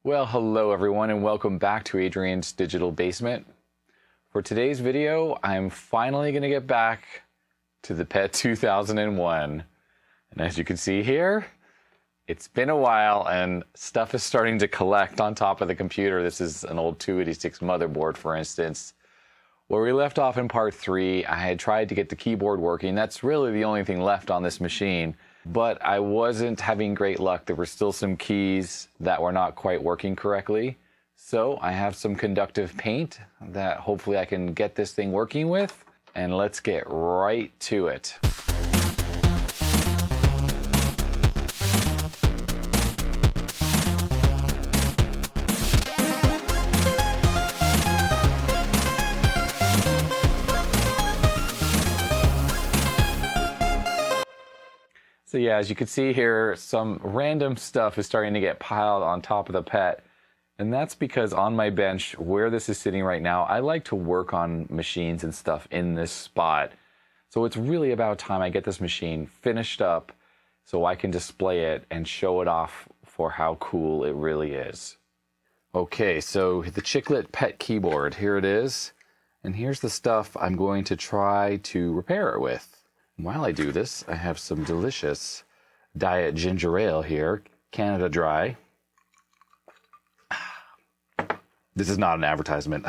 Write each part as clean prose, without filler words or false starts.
Well, hello everyone and welcome back to Adrian's Digital Basement. For today's video, I'm finally going to get back to the PET 2001. And as you can see here, it's been a while and stuff is starting to collect on top of the computer. This is an old 286 motherboard, for instance. Where we left off in part 3, I had tried to get the keyboard working. That's really the only thing left on this machine. But I wasn't having great luck. There were still some keys that were not quite working correctly. So I have some conductive paint that hopefully I can get this thing working with. And let's get right to it. So yeah, as you can see here, some random stuff is starting to get piled on top of the PET. And that's because on my bench, where this is sitting right now, I like to work on machines and stuff in this spot. So it's really about time I get this machine finished up so I can display it and show it off for how cool it really is. Okay, so the Chiclet PET keyboard, here it is. And here's the stuff I'm going to try to repair it with. While I do this, I have some delicious diet ginger ale here, Canada Dry. This is not an advertisement.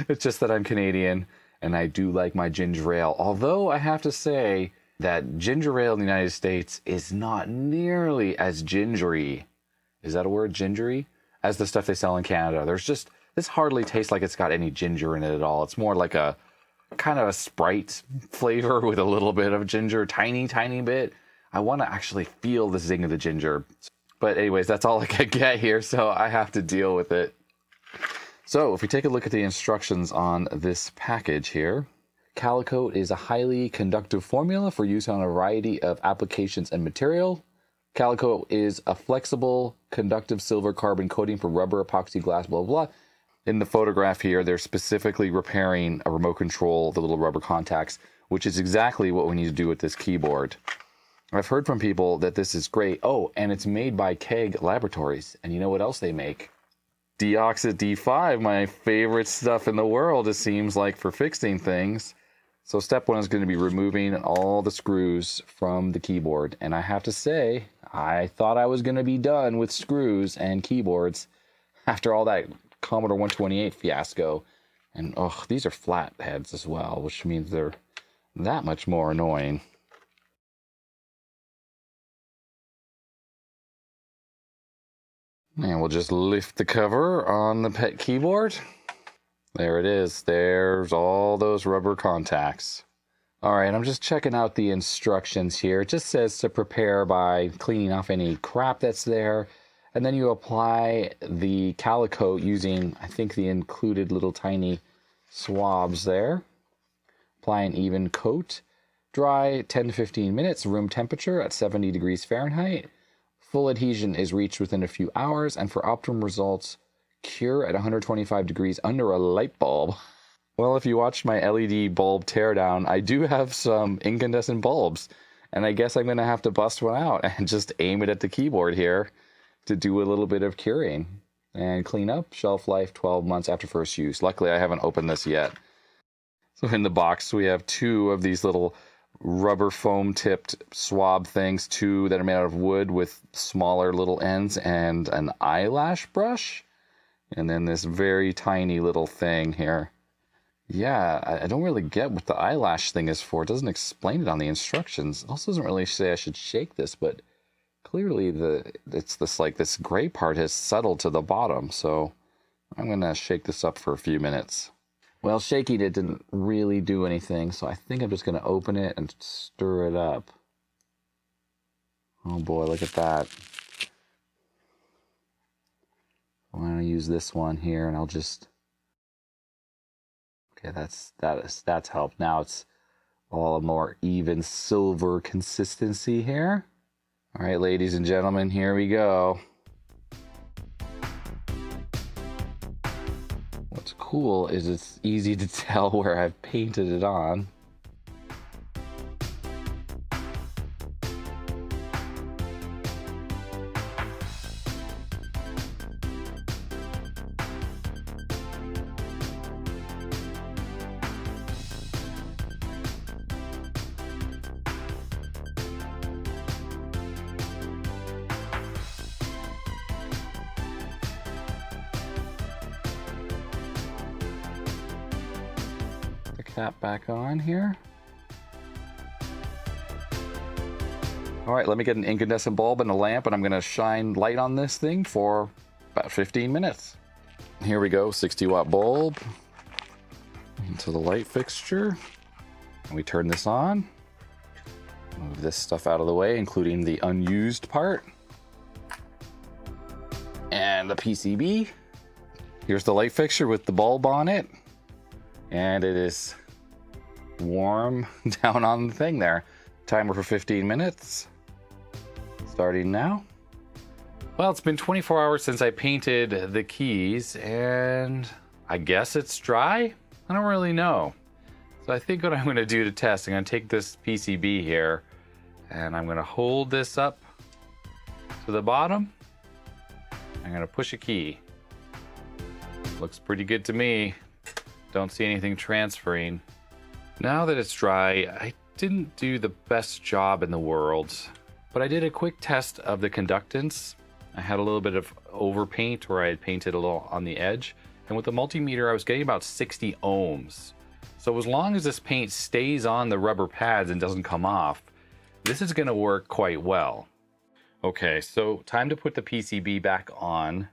It's just that I'm Canadian and I do like my ginger ale. Although I have to say that ginger ale in the United States is not nearly as gingery. Is that a word, gingery? As the stuff they sell in Canada. This hardly tastes like it's got any ginger in it at all. It's more like a kind of a Sprite flavor with a little bit of ginger, tiny bit. I want to actually feel the zing of the ginger. But anyways, that's all I can get here, so I have to deal with it. So if we take a look at the instructions on this package here, CaiKote is a highly conductive formula for use on a variety of applications and material. CaiKote is a flexible, conductive silver carbon coating for rubber, epoxy, glass, blah, blah, blah. In the photograph here, they're specifically repairing a remote control, the little rubber contacts, which is exactly what we need to do with this keyboard. I've heard from people that this is great. Oh, and it's made by CAIG Laboratories. And you know what else they make? Deoxit D5, my favorite stuff in the world, it seems like, for fixing things. So step 1 is going to be removing all the screws from the keyboard. And I have to say, I thought I was going to be done with screws and keyboards after all that Commodore 128 fiasco. And oh, these are flat heads as well, which means they're that much more annoying. And we'll just lift the cover on the PET keyboard. There it is. There's all those rubber contacts. All right, I'm just checking out the instructions here. It just says to prepare by cleaning off any crap that's there. And then you apply the CaiKote using, I think, the included little tiny swabs there. Apply an even coat. Dry 10 to 15 minutes, room temperature at 70 degrees Fahrenheit. Full adhesion is reached within a few hours, and for optimum results, cure at 125 degrees under a light bulb. Well, if you watched my LED bulb teardown, I do have some incandescent bulbs, and I guess I'm going to have to bust one out and just aim it at the keyboard here to do a little bit of curing and clean up. Shelf life 12 months after first use. Luckily, I haven't opened this yet. So in the box, we have 2 of these little rubber foam tipped swab things, 2 that are made out of wood with smaller little ends, and an eyelash brush. And then this very tiny little thing here. Yeah, I don't really get what the eyelash thing is for. It doesn't explain it on the instructions. It also doesn't really say I should shake this, but clearly this gray part has settled to the bottom, so I'm gonna shake this up for a few minutes. Well, shaking it didn't really do anything, so I think I'm just gonna open it and stir it up. Oh boy, look at that. I'm gonna use this one here, and I'll just. Okay, that's helped. Now it's all a more even silver consistency here. All right, ladies and gentlemen, here we go. What's cool is it's easy to tell where I've painted it on. cap back on here. All right, let me get an incandescent bulb and a lamp, and I'm gonna shine light on this thing for about 15 minutes. Here we go, 60-watt bulb into the light fixture. And we turn this on. Move this stuff out of the way, including the unused part. And the PCB. Here's the light fixture with the bulb on it. And it is warm down on the thing there. Timer for 15 minutes. Starting now. Well, it's been 24 hours since I painted the keys, and I guess it's dry? I don't really know. So I think what I'm going to do to test, I'm going to take this PCB here, and I'm going to hold this up to the bottom. I'm going to push a key. Looks pretty good to me. Don't see anything transferring. Now that it's dry, I didn't do the best job in the world, but I did a quick test of the conductance. I had a little bit of overpaint where I had painted a little on the edge, and with the multimeter I was getting about 60 ohms. So as long as this paint stays on the rubber pads and doesn't come off, this is going to work quite well. Okay, so time to put the PCB back on.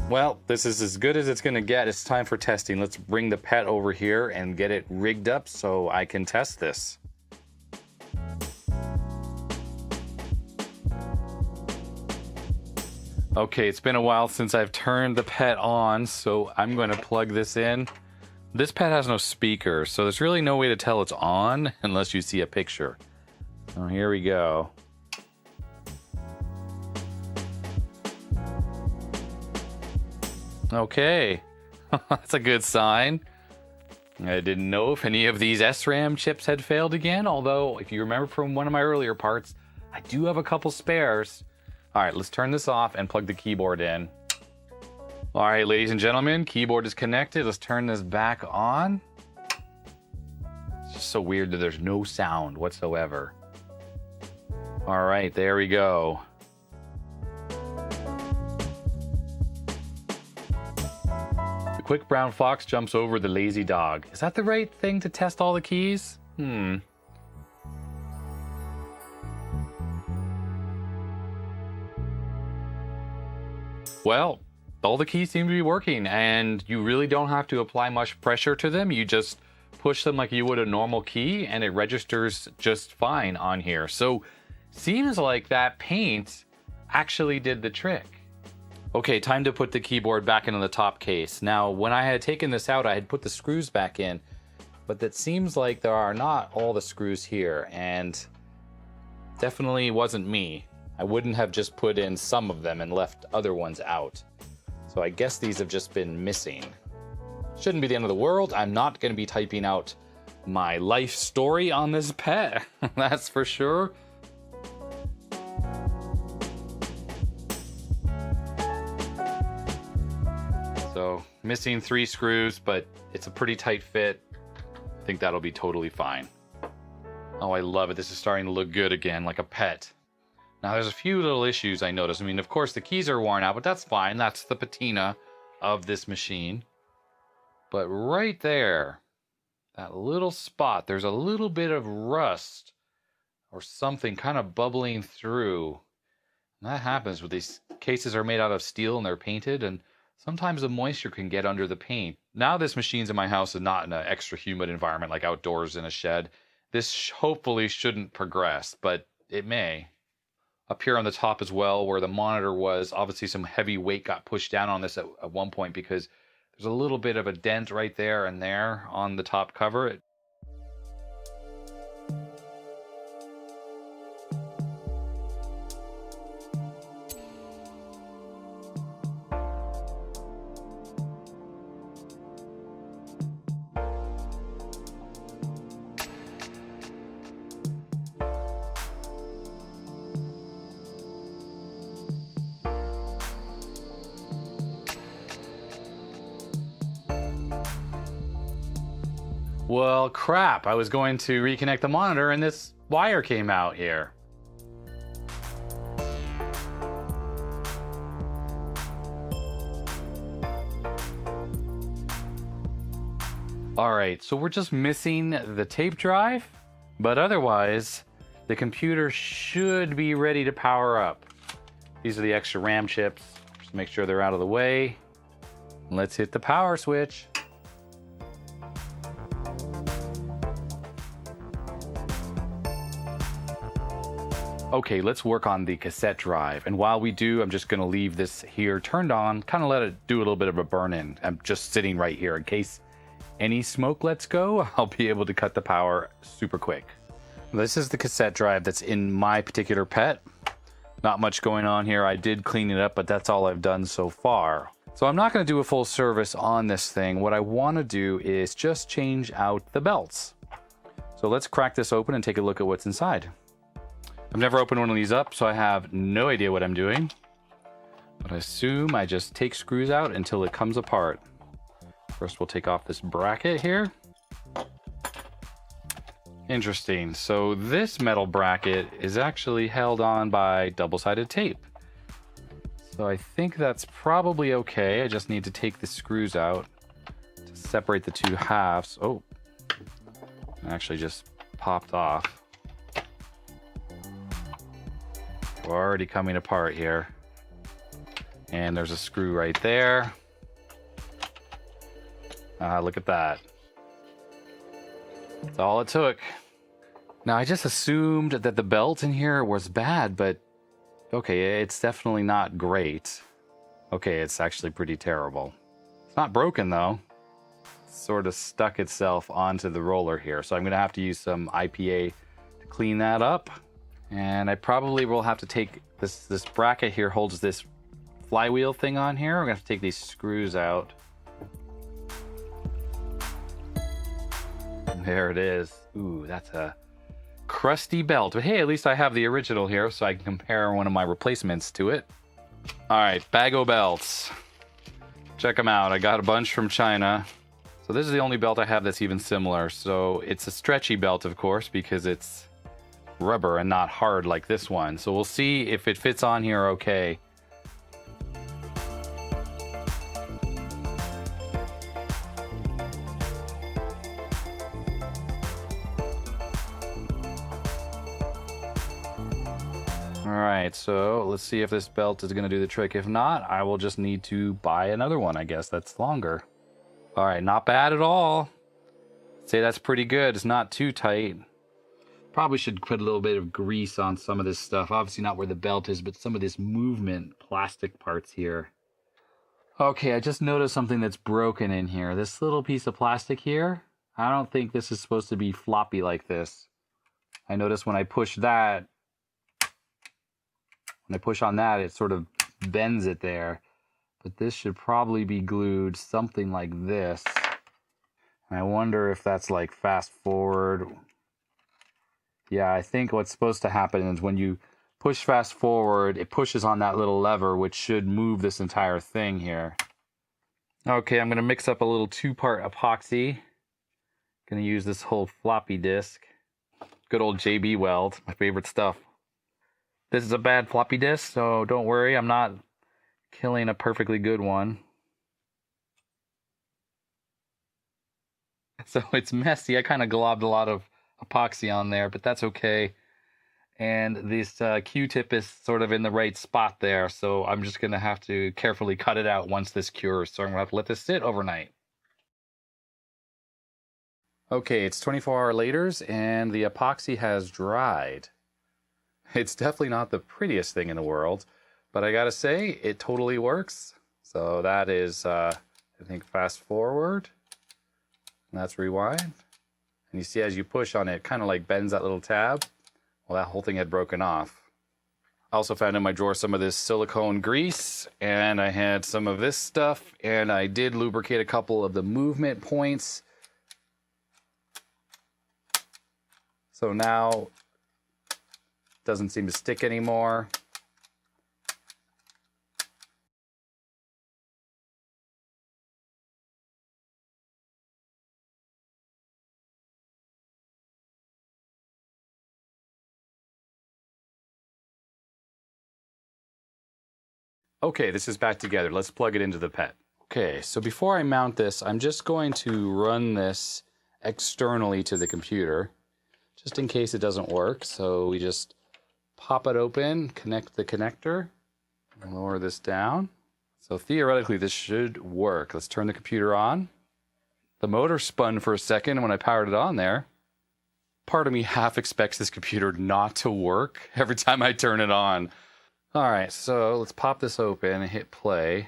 Well, this is as good as it's going to get. It's time for testing. Let's bring the pet over here and get it rigged up so I can test this. Okay, it's been a while since I've turned the pet on, so I'm going to plug this in. This pet has no speaker, so there's really no way to tell it's on unless you see a picture. So here we go. Okay, that's a good sign. I didn't know if any of these SRAM chips had failed again, although if you remember from one of my earlier parts, I do have a couple spares. All right, let's turn this off and plug the keyboard in. All right, ladies and gentlemen, keyboard is connected. Let's turn this back on. It's just so weird that there's no sound whatsoever. All right, there we go. The quick brown fox jumps over the lazy dog. Is that the right thing to test all the keys? Well, all the keys seem to be working, and you really don't have to apply much pressure to them. You just push them like you would a normal key, and it registers just fine on here. So, seems like that paint actually did the trick. Okay, time to put the keyboard back into the top case. Now, when I had taken this out, I had put the screws back in, but it seems like there are not all the screws here, and definitely wasn't me. I wouldn't have just put in some of them and left other ones out. So I guess these have just been missing. Shouldn't be the end of the world. I'm not going to be typing out my life story on this pet, that's for sure. So missing 3 screws, but it's a pretty tight fit. I think that'll be totally fine. Oh, I love it. This is starting to look good again, like a pet. Now, there's a few little issues I noticed. I mean, of course, the keys are worn out, but that's fine. That's the patina of this machine. But right there, that little spot, there's a little bit of rust or something kind of bubbling through. And that happens when these cases are made out of steel and they're painted, and sometimes the moisture can get under the paint. Now this machine's in my house and not in an extra humid environment like outdoors in a shed. This hopefully shouldn't progress, but it may. Up here on the top as well, where the monitor was, obviously some heavy weight got pushed down on this at one point because there's a little bit of a dent right there and there on the top cover. Well, crap. I was going to reconnect the monitor and this wire came out here. Alright, so we're just missing the tape drive, but otherwise, the computer should be ready to power up. These are the extra RAM chips. Just make sure they're out of the way. Let's hit the power switch. Okay, let's work on the cassette drive. And while we do, I'm just gonna leave this here turned on, kind of let it do a little bit of a burn-in. I'm just sitting right here in case any smoke lets go, I'll be able to cut the power super quick. This is the cassette drive that's in my particular pet. Not much going on here. I did clean it up, but that's all I've done so far. So I'm not gonna do a full service on this thing. What I wanna do is just change out the belts. So let's crack this open and take a look at what's inside. I've never opened one of these up, so I have no idea what I'm doing. But I assume I just take screws out until it comes apart. First, we'll take off this bracket here. Interesting. So this metal bracket is actually held on by double-sided tape. So I think that's probably okay. I just need to take the screws out to separate the two halves. Oh, it actually just popped off. We're already coming apart here. And there's a screw right there. Look at that. That's all it took. Now, I just assumed that the belt in here was bad, but okay, it's definitely not great. Okay, it's actually pretty terrible. It's not broken, though. It's sort of stuck itself onto the roller here, so I'm going to have to use some IPA to clean that up. And I probably will have to take this bracket here holds this flywheel thing on here. I'm going to have to take these screws out. There it is. Ooh, that's a crusty belt. But hey, at least I have the original here so I can compare one of my replacements to it. All right, Bago belts. Check them out. I got a bunch from China. So this is the only belt I have that's even similar. So it's a stretchy belt, of course, because it's rubber and not hard like this one. So we'll see if it fits on here okay. Alright, so let's see if this belt is going to do the trick. If not, I will just need to buy another one, I guess, that's longer. Alright, not bad at all. I'd say that's pretty good. It's not too tight. Probably should put a little bit of grease on some of this stuff. Obviously not where the belt is, but some of this movement plastic parts here. Okay, I just noticed something that's broken in here. This little piece of plastic here, I don't think this is supposed to be floppy like this. I noticed when I push that, when I push on that, it sort of bends it there. But this should probably be glued something like this. And I wonder if that's like fast forward. Yeah, I think what's supposed to happen is when you push fast forward, it pushes on that little lever, which should move this entire thing here. Okay, I'm going to mix up a little two-part epoxy. Going to use this whole floppy disk. Good old JB Weld, my favorite stuff. This is a bad floppy disk, so don't worry, I'm not killing a perfectly good one. So it's messy. I kind of globbed a lot of epoxy on there, but that's okay. And this Q-tip is sort of in the right spot there, so I'm just going to have to carefully cut it out once this cures. So I'm going to have to let this sit overnight. Okay, it's 24 hours later, and the epoxy has dried. It's definitely not the prettiest thing in the world, but I gotta say, it totally works. So that is, I think, fast forward. And that's rewind. And you see as you push on it, it kind of like bends that little tab. Well, that whole thing had broken off. I also found in my drawer some of this silicone grease, and I had some of this stuff, and I did lubricate a couple of the movement points. So now it doesn't seem to stick anymore. Okay, this is back together. Let's plug it into the PET. Okay, so before I mount this, I'm just going to run this externally to the computer, just in case it doesn't work. So we just pop it open, connect the connector, and lower this down. So theoretically, this should work. Let's turn the computer on. The motor spun for a second when I powered it on there. Part of me half expects this computer not to work every time I turn it on. All right, so let's pop this open and hit play.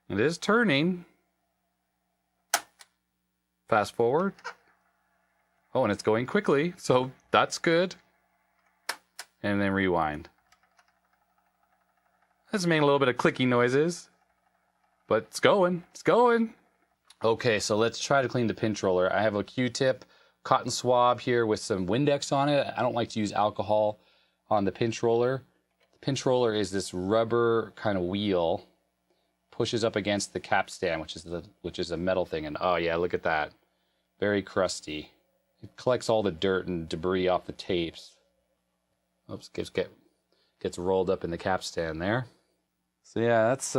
It is turning. Fast forward. Oh, and it's going quickly, so that's good. And then rewind. That's making a little bit of clicking noises, but it's going. It's going. Okay, so let's try to clean the pin controller. I have a Q-tip, cotton swab here with some Windex on it. I don't like to use alcohol on the pin controller. The pin controller is this rubber kind of wheel, pushes up against the capstan, which is a metal thing. And oh yeah, look at that, very crusty. It collects all the dirt and debris off the tapes. Oops, gets rolled up in the capstan there. So yeah, that's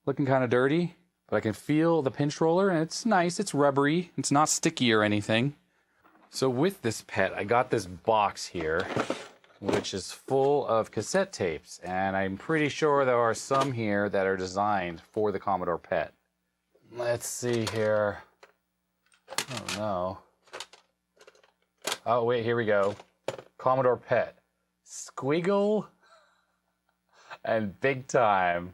looking kind of dirty, but I can feel the pinch roller, and it's nice. It's rubbery. It's not sticky or anything. So with this PET, I got this box here, which is full of cassette tapes, and I'm pretty sure there are some here that are designed for the Commodore PET. Let's see here. Oh no. Oh wait, here we go. Commodore PET. Squiggle and Big Time.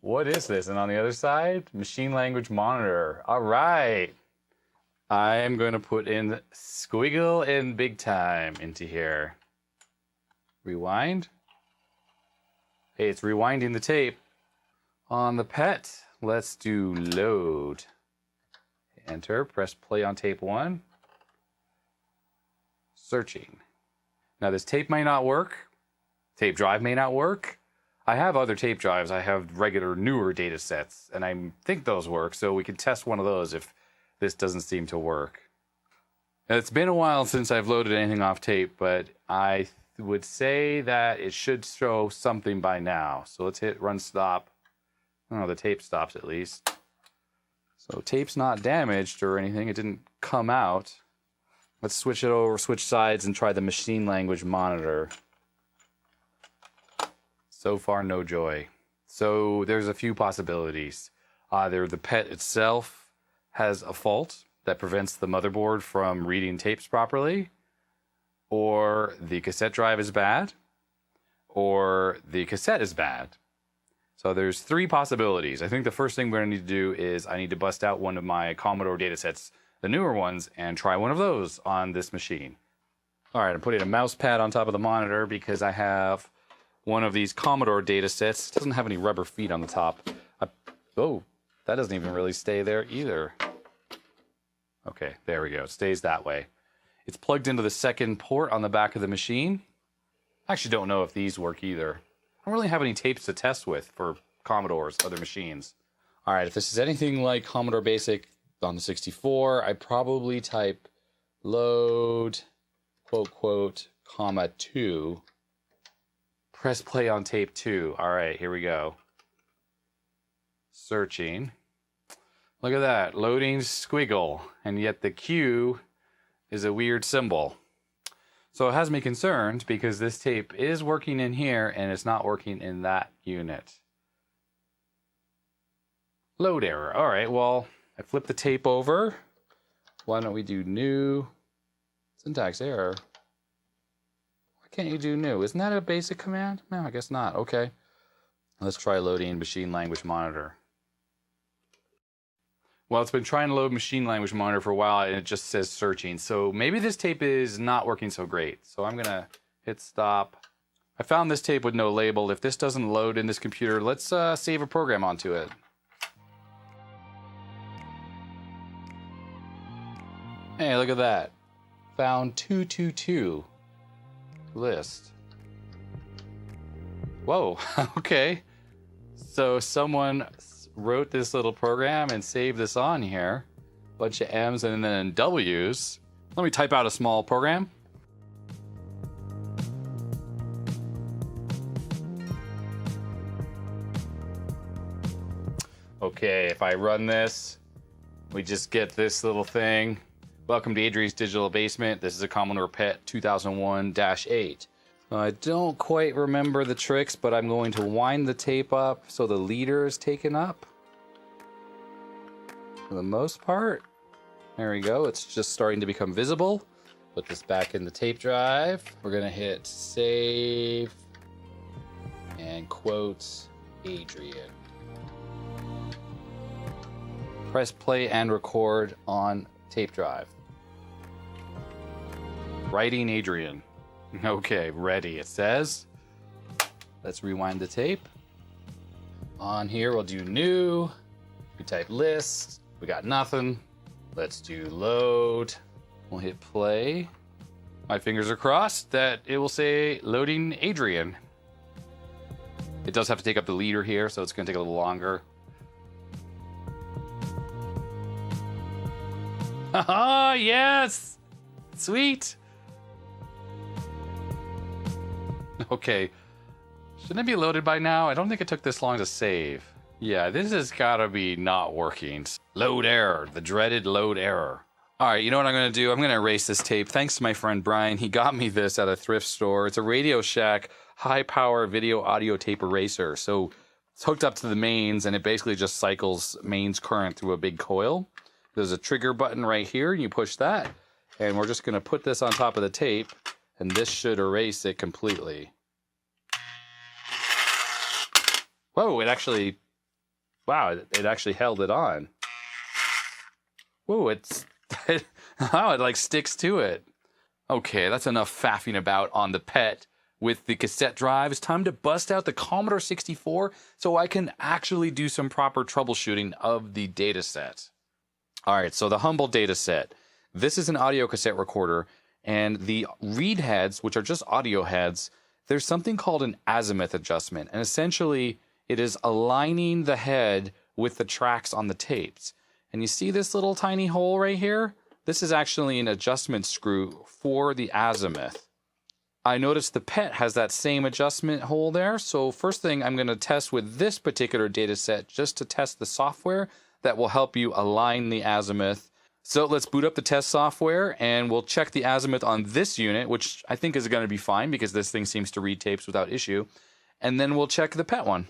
What is this? And on the other side, machine language monitor. All right. I am going to put in Squiggle and Big Time into here. Rewind. Hey, it's rewinding the tape. On the PET, let's do load. Enter, press play on tape 1. Searching. Now this tape may not work. Tape drive may not work. I have other tape drives. I have regular newer data sets, and I think those work, so we can test one of those if this doesn't seem to work. Now, it's been a while since I've loaded anything off tape, but I would say that it should show something by now. So let's hit run stop. Oh, the tape stops at least. So tape's not damaged or anything. It didn't come out. Let's switch it over, switch sides, and try the machine language monitor. So far, no joy. So there's a few possibilities. Either the PET itself has a fault that prevents the motherboard from reading tapes properly, or the cassette drive is bad, or the cassette is bad. So there's 3 possibilities. I think the first thing we're going to need to do is I need to bust out one of my Commodore datasets, the newer ones, and try one of those on this machine. All right, I'm putting a mouse pad on top of the monitor because I have one of these Commodore datasets. It doesn't have any rubber feet on the top. Oh, that doesn't even really stay there either. Okay, there we go. It stays that way. It's plugged into the second port on the back of the machine. I actually don't know if these work either. I don't really have any tapes to test with for Commodore's other machines. All right, if this is anything like Commodore Basic on the 64, I probably type load, quote, comma 2. Press play on tape 2. All right, here we go. Searching. Look at that, loading squiggle, and yet the Q is a weird symbol. So it has me concerned because this tape is working in here and it's not working in that unit. Load error. All right, well, I flipped the tape over. Why don't we do new? Syntax error. Why can't you do new? Isn't that a basic command? No, I guess not. Okay. Let's try loading machine language monitor. Well, it's been trying to load machine language monitor for a while and it just says searching. So maybe this tape is not working so great. So I'm gonna hit stop. I found this tape with no label. If this doesn't load in this computer, let's save a program onto it. Hey, look at that. Found 222 list. Whoa, okay. So someone wrote this little program and saved this on here. Bunch of M's and then W's. Let me type out a small program. Okay, if I run this, we just get this little thing. Welcome to Adri's Digital Basement. This is a Commodore PET 2001-8. I don't quite remember the tricks, but I'm going to wind the tape up so the leader is taken up. For the most part. There we go. It's just starting to become visible. Put this back in the tape drive. We're going to hit save and quote Adrian. Press play and record on tape drive. Writing Adrian. Okay, ready, it says. Let's rewind the tape. On here, we'll do new. We type list. We got nothing. Let's do load. We'll hit play. My fingers are crossed that it will say loading Adrian. It does have to take up the leader here, so it's going to take a little longer. Haha, yes! Sweet! Okay. Shouldn't it be loaded by now? I don't think it took this long to save. Yeah, this has got to be not working. Load error. The dreaded load error. All right, you know what I'm going to do? I'm going to erase this tape. Thanks to my friend Brian. He got me this at a thrift store. It's a Radio Shack high-power video audio tape eraser. So it's hooked up to the mains, and it basically just cycles mains current through a big coil. There's a trigger button right here, and you push that. And we're just going to put this on top of the tape, and this should erase it completely. Whoa, it actually... Wow, it actually held it on. Whoa, it's... Wow, it like sticks to it. Okay, that's enough faffing about on the PET with the cassette drive. It's time to bust out the Commodore 64 so I can actually do some proper troubleshooting of the Datasette. All right, so the humble Datasette. This is an audio cassette recorder, and the read heads, which are just audio heads, there's something called an azimuth adjustment, and essentially it is aligning the head with the tracks on the tapes. And you see this little tiny hole right here? This is actually an adjustment screw for the azimuth. I noticed the PET has that same adjustment hole there, so first thing I'm going to test with this particular Datasette just to test the software that will help you align the azimuth. So let's boot up the test software and we'll check the azimuth on this unit, which I think is going to be fine because this thing seems to read tapes without issue. And then we'll check the PET one.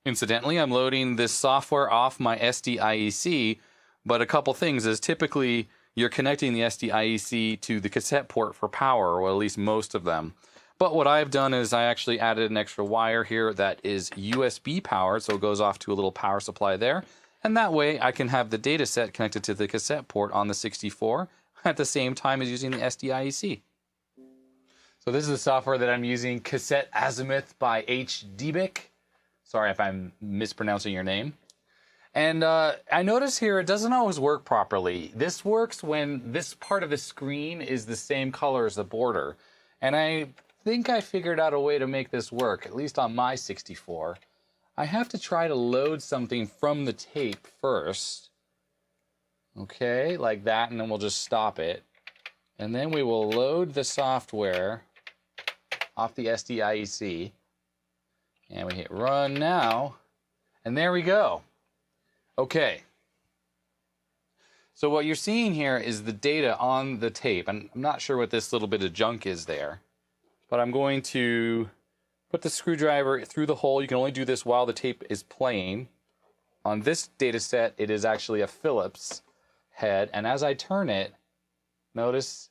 Incidentally, I'm loading this software off my SDIEC, but a couple things is typically you're connecting the SDIEC to the cassette port for power, or at least most of them. But what I've done is I actually added an extra wire here that is USB powered, so it goes off to a little power supply there. And that way I can have the Datasette connected to the cassette port on the 64 at the same time as using the SDIEC. So this is the software that I'm using, Cassette Azimuth by HDBIC. Sorry if I'm mispronouncing your name. And I notice here it doesn't always work properly. This works when this part of the screen is the same color as the border. And I think I figured out a way to make this work, at least on my 64. I have to try to load something from the tape first. Okay, like that, and then we'll just stop it. And then we will load the software off the SDIEC. And we hit run now. And there we go. Okay. So what you're seeing here is the data on the tape. And I'm not sure what this little bit of junk is there. But I'm going to put the screwdriver through the hole. You can only do this while the tape is playing. On this Datasette, it is actually a Phillips head. And as I turn it, notice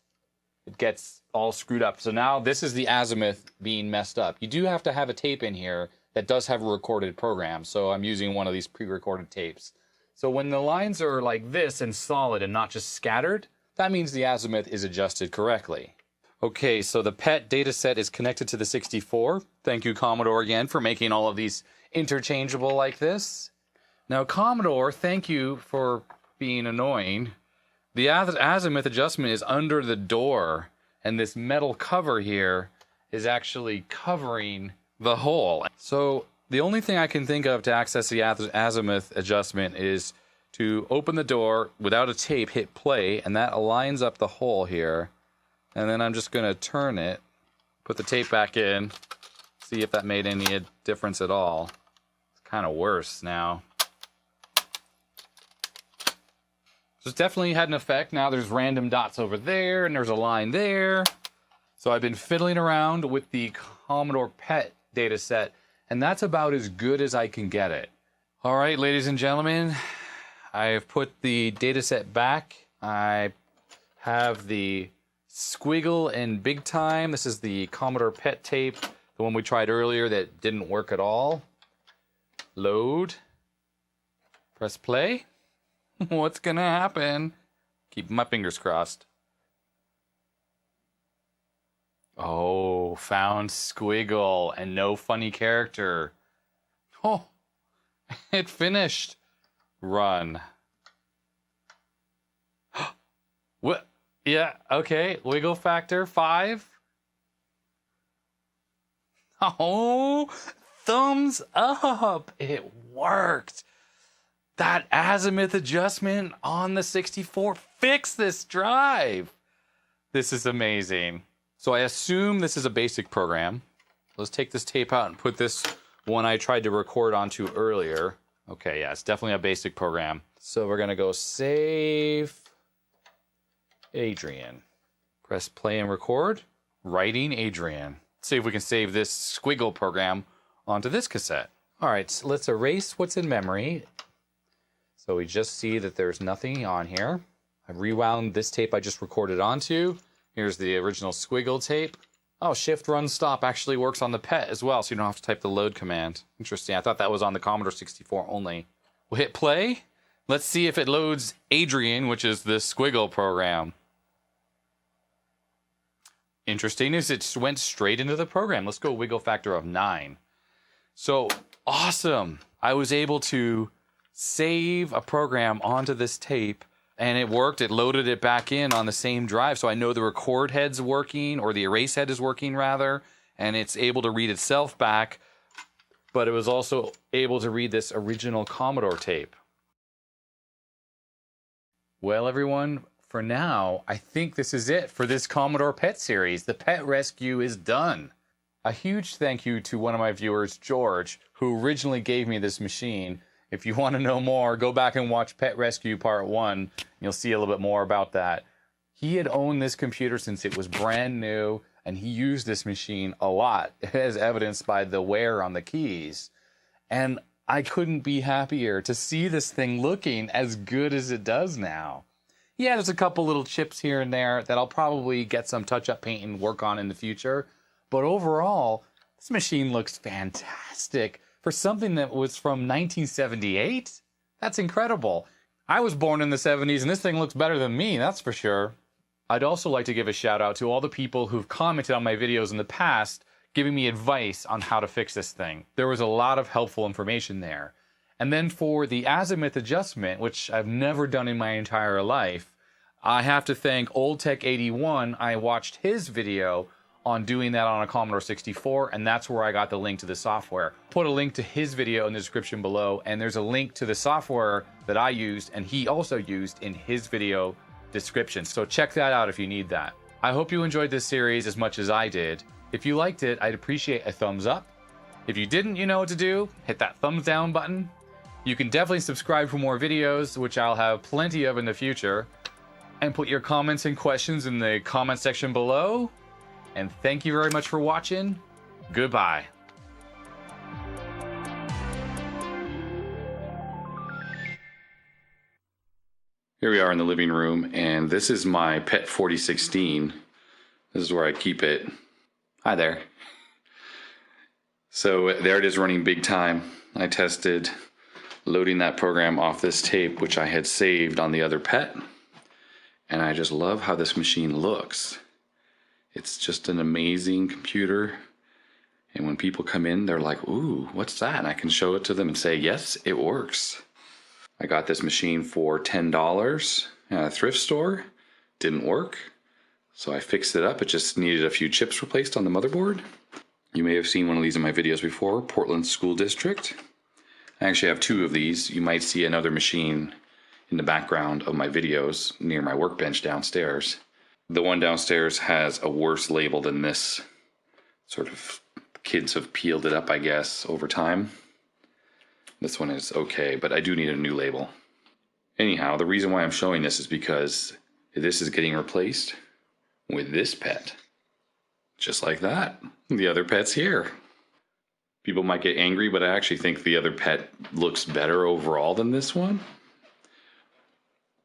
it gets all screwed up. So now this is the azimuth being messed up. You do have to have a tape in here that does have a recorded program. So I'm using one of these pre-recorded tapes. So when the lines are like this and solid and not just scattered, that means the azimuth is adjusted correctly. Okay, so the PET Datasette is connected to the 64. Thank you, Commodore, again, for making all of these interchangeable like this. Now, Commodore, thank you for being annoying. The azimuth adjustment is under the door, and this metal cover here is actually covering the hole. So the only thing I can think of to access the azimuth adjustment is to open the door without a tape, hit play, and that aligns up the hole here. And then I'm just going to turn it, put the tape back in, see if that made any difference at all. It's kind of worse now. So it's definitely had an effect. Now there's random dots over there, and there's a line there. So I've been fiddling around with the Commodore PET dataset, and that's about as good as I can get it. All right, ladies and gentlemen, I have put the dataset back. I have the squiggle and big time. This is the Commodore PET tape, the one we tried earlier that didn't work at all. Load. Press play. What's gonna happen? Keep my fingers crossed. Oh, found squiggle and no funny character. Oh, it finished. Run. What? Yeah, okay. Wiggle factor 5. Oh, thumbs up. It worked. That Azimuth adjustment on the 64 fixed this drive. This is amazing. So I assume this is a basic program. Let's take this tape out and put this one I tried to record onto earlier. Okay, yeah, it's definitely a basic program. So we're gonna go save Adrian. Press play and record. Writing Adrian. Let's see if we can save this squiggle program onto this cassette. All right, so let's erase what's in memory. So we just see that there's nothing on here. I've rewound this tape I just recorded onto. Here's the original squiggle tape. Oh, shift run stop actually works on the PET as well, so you don't have to type the load command. Interesting, I thought that was on the Commodore 64 only. We'll hit play. Let's see if it loads Adrian, which is the squiggle program. Interesting is it just went straight into the program. Let's go wiggle factor of 9. So awesome. I was able to save a program onto this tape and it worked. It loaded it back in on the same drive. So I know the record head's working, or the erase head is working rather, and it's able to read itself back, but it was also able to read this original Commodore tape. Well, everyone, for now, I think this is it for this Commodore PET series. The PET rescue is done. A huge thank you to one of my viewers, George, who originally gave me this machine. If you want to know more, go back and watch Pet Rescue Part 1. You'll see a little bit more about that. He had owned this computer since it was brand new, and he used this machine a lot, as evidenced by the wear on the keys. And I couldn't be happier to see this thing looking as good as it does now. Yeah, there's a couple little chips here and there that I'll probably get some touch-up paint and work on in the future. But overall, this machine looks fantastic. For something that was from 1978? That's incredible. I was born in the 70s and this thing looks better than me, that's for sure. I'd also like to give a shout out to all the people who've commented on my videos in the past, giving me advice on how to fix this thing. There was a lot of helpful information there. And then for the Azimuth adjustment, which I've never done in my entire life, I have to thank OldTech81. I watched his video on doing that on a Commodore 64, and that's where I got the link to the software. Put a link to his video in the description below, and there's a link to the software that I used and he also used in his video description. So check that out if you need that. I hope you enjoyed this series as much as I did. If you liked it, I'd appreciate a thumbs up. If you didn't, you know what to do. Hit that thumbs down button. You can definitely subscribe for more videos, which I'll have plenty of in the future. And put your comments and questions in the comment section below. And thank you very much for watching. Goodbye. Here we are in the living room, and this is my PET 4016. This is where I keep it. Hi there. So there it is running big time. I tested loading that program off this tape, which I had saved on the other PET. And I just love how this machine looks. It's just an amazing computer. And when people come in, they're like, ooh, what's that? And I can show it to them and say, yes, it works. I got this machine for $10 at a thrift store. Didn't work. So I fixed it up. It just needed a few chips replaced on the motherboard. You may have seen one of these in my videos before, Portland School District. I actually have two of these. You might see another machine in the background of my videos near my workbench downstairs. The one downstairs has a worse label than this. Sort of kids have peeled it up, I guess, over time. This one is okay, but I do need a new label. Anyhow, the reason why I'm showing this is because this is getting replaced with this pet. Just like that. The other pet's here. People might get angry, but I actually think the other pet looks better overall than this one.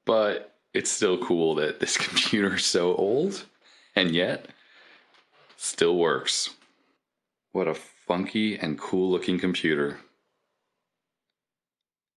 But it's still cool that this computer is so old and yet still works. What a funky and cool looking computer.